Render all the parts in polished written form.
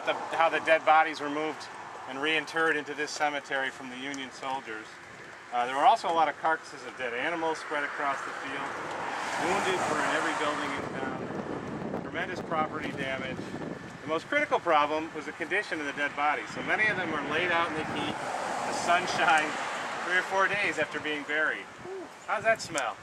about how the dead bodies were moved and reinterred into this cemetery from the Union soldiers. There were also a lot of carcasses of dead animals spread across the field. Wounded were in every building in town. Tremendous property damage. The most critical problem was the condition of the dead bodies. So many of them were laid out in the heat, the sunshine, 3 or 4 days after being buried. How's that smell?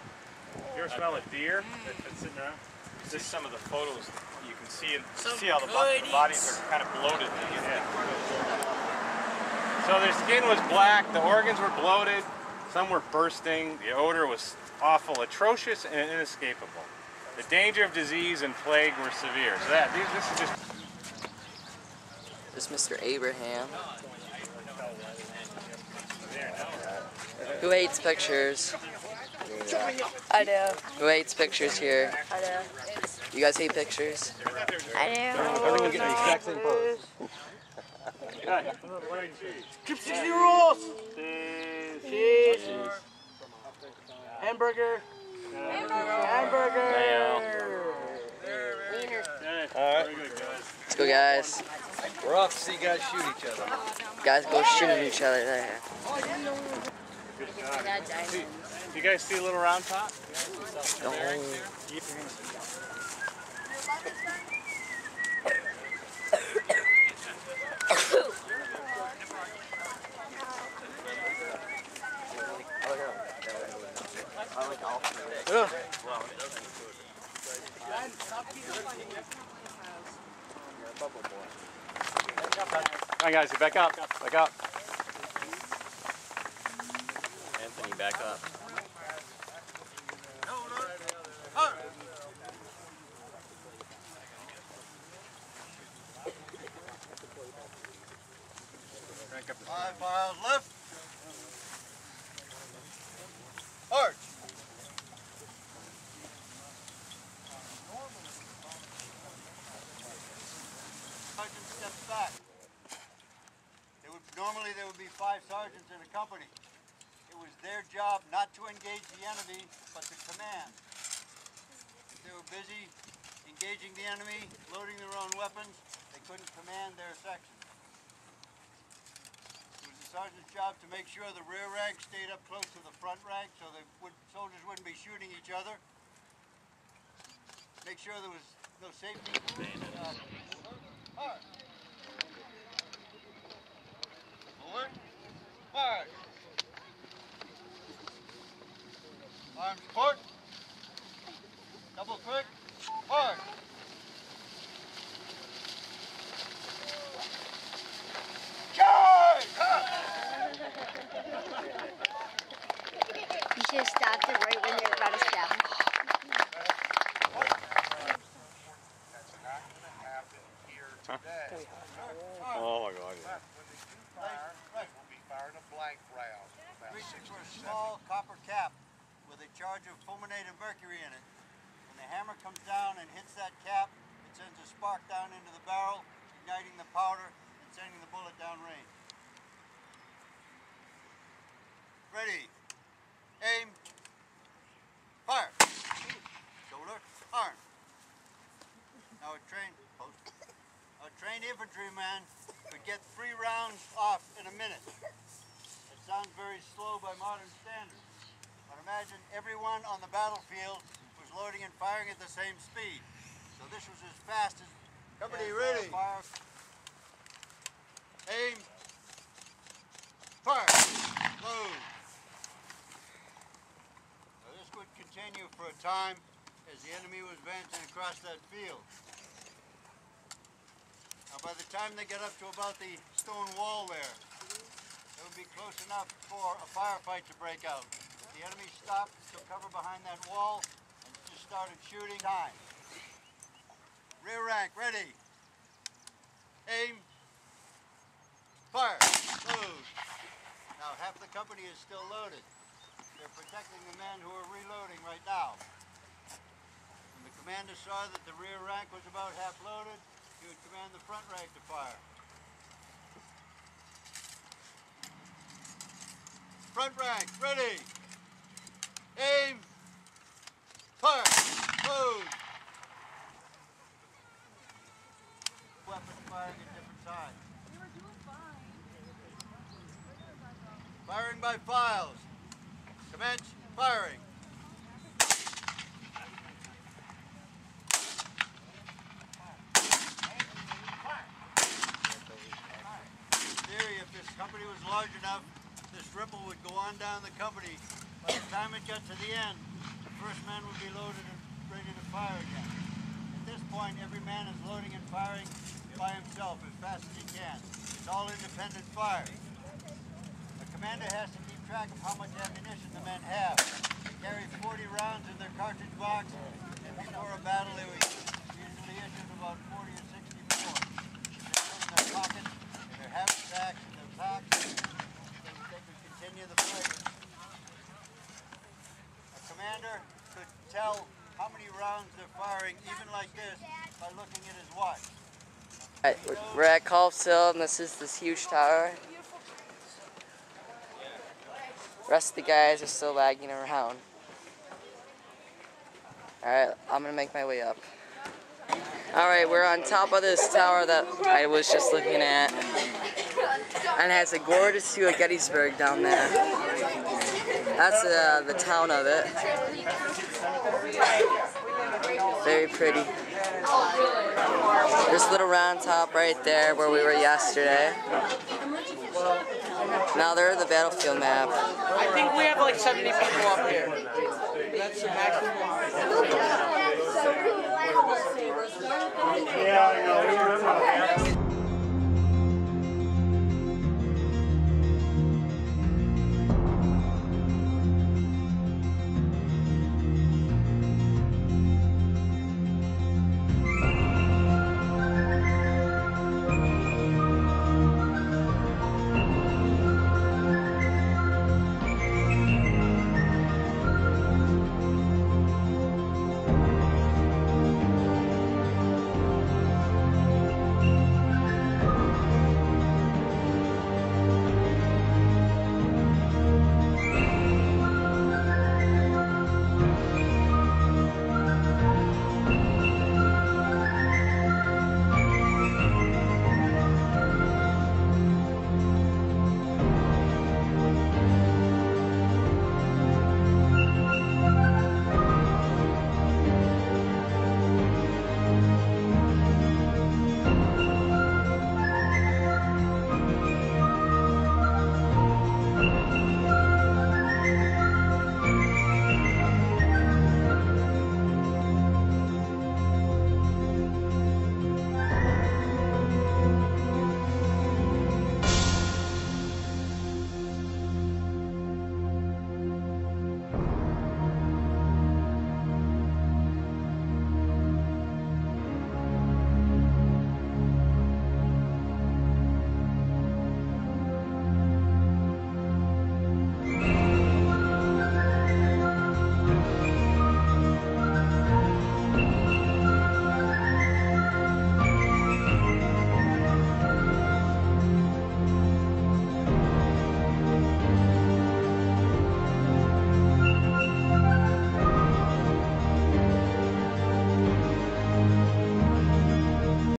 You ever smell a deer that's sitting around? This is some of the photos. You can see how the bodies are kind of bloated. Yeah. So their skin was black, the organs were bloated, some were bursting, the odor was awful, atrocious, and inescapable. The danger of disease and plague were severe. So this is just... This is Mr. Abraham. Who hates pictures? I do. Who hates pictures here? I do. You guys hate pictures? I do. Everyone getting the exact same pose. Trip 60 rules! Cheese. Hamburger. Hamburger. Alright. Let's go, guys. We're off to see guys shoot each other. Guys go shooting each other there. Good job. You guys see a little round top? No. Come on guys, back up, back up. Anthony, back up. Five miles left. Arch. Sergeant steps back. Normally there would be 5 sergeants in a company. It was their job not to engage the enemy, but to command. If they were busy engaging the enemy, loading their own weapons, they couldn't command their section. It was the sergeant's job to make sure the rear rank stayed up close to the front rank so the soldiers wouldn't be shooting each other. Make sure there was no safety. Forward. March. Arms port. Double quick. March. Charge! You should have stopped it right when they were about to stop. That's not going to happen here today. Oh my God. When they do fire, they will be firing a blank round. Reaching for a small copper cap with a charge of fulminated mercury in it. When the hammer comes down and hits that cap, it sends a spark down into the barrel, igniting the powder and sending the bullet down range. Ready. Aim. Fire. Shoulder. Arm. Now a trained infantryman could get 3 rounds off in a minute. It sounds very slow by modern standards, but imagine everyone on the battlefield was loading and firing at the same speed. So this was as fast as... Company ready. Fire. Aim. Fire. Load. Now this would continue for a time as the enemy was advancing across that field. Now by the time they get up to about the stone wall there, it would be close enough for a firefight to break out. The enemy stopped, took cover behind that wall, and just started shooting. Time. Rear rank, ready. Aim. Fire. Load. Now half the company is still loaded. They're protecting the men who are reloading right now. When the commander saw that the rear rank was about half loaded, he would command the front rank to fire. Front rank, ready. Aim. Fire. Load. Weapons firing at different Firing by files. Commence firing. In theory, if this company was large enough, this ripple would go on down the company. By the time it got to the end, the first man would be loaded and ready to fire again. At this point, every man is loading and firing by himself as fast as he can. It's all independent fire. The commander has to keep track of how much ammunition the men have. They carry 40 rounds in their cartridge box, and before a battle they were usually issued about 40 or 60 more. They put in their pockets, in their haversacks, in their packs, so that they could continue the fight. A commander could tell how many rounds they're firing, even like this, by looking at his watch. Alright, we're at Colville, and this is this huge tower. The rest of the guys are still lagging around. Alright, I'm gonna make my way up. Alright, we're on top of this tower that I was just looking at. And it has a gorgeous view of Gettysburg down there. That's the town of it. Very pretty. There's a little round top right there where we were yesterday. Now they're the battlefield map. I think we have like 70 people up here. That's the maximum.